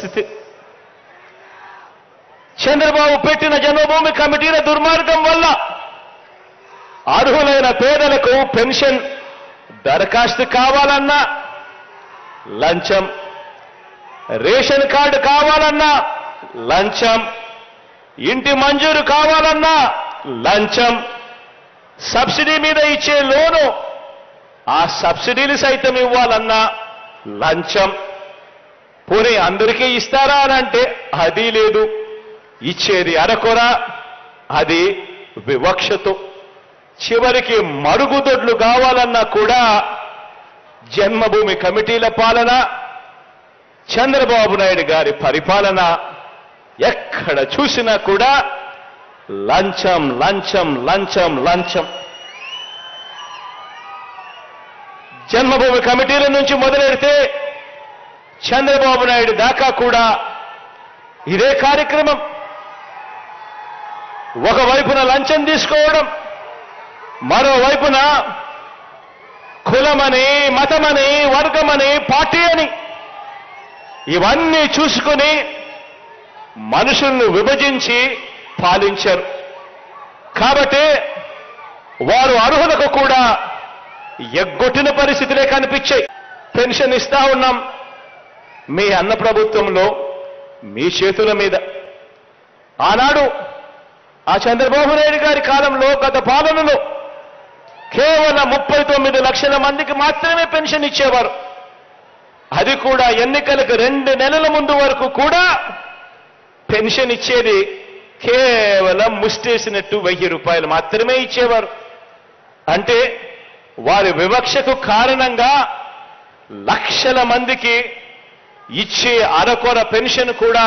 పరిస్థితి. చంద్రబాబు పెట్టిన జన్మభూమి కమిటీల దుర్మార్గం వల్ల అర్హులైన పేదలకు పెన్షన్ దరఖాస్తు కావాలన్నా లంచం, రేషన్ కార్డు కావాలన్నా లంచం, ఇంటి మంజూరు కావాలన్నా లంచం, సబ్సిడీ మీద ఇచ్చే లోను ఆ సబ్సిడీలు సైతం ఇవ్వాలన్నా లంచం. పోనీ అందరికీ ఇస్తారా అని అంటే అది లేదు. ఇచ్చేది అరకొర, అది వివక్షతో. చివరికి మరుగుదొడ్లు కావాలన్నా కూడా జన్మభూమి కమిటీల పాలన, చంద్రబాబు నాయుడు గారి పరిపాలన ఎక్కడ చూసినా కూడా లంచం లంచం లంచం లంచం. జన్మభూమి కమిటీల నుంచి మొదలెడితే చంద్రబాబు నాయుడు దాకా కూడా ఇదే కార్యక్రమం. ఒకవైపున లంచం తీసుకోవడం, మరోవైపున కులమని, మతమని, వర్గమని, పార్టీ అని ఇవన్నీ చూసుకుని మనుషులను విభజించి పాలించారు. కాబట్టి వారు అర్హులకు కూడా ఎగ్గొట్టిన పరిస్థితులే కనిపించాయి. పెన్షన్ ఇస్తా ఉన్నాం మీ అన్న ప్రభుత్వంలో మీ చేతుల మీద. ఆనాడు ఆ చంద్రబాబు నాయుడు గారి కాలంలో, గత పాలనలో కేవలం 39 లక్షల మందికి మాత్రమే పెన్షన్ ఇచ్చేవారు. అది కూడా ఎన్నికలకు 2 నెలల ముందు వరకు కూడా పెన్షన్ ఇచ్చేది కేవలం ముష్టేసినట్టు 1000 రూపాయలు మాత్రమే ఇచ్చేవారు. అంటే వారి వివక్షకు కారణంగా లక్షల మందికి ఇచ్చే అరకొర పెన్షన్ కూడా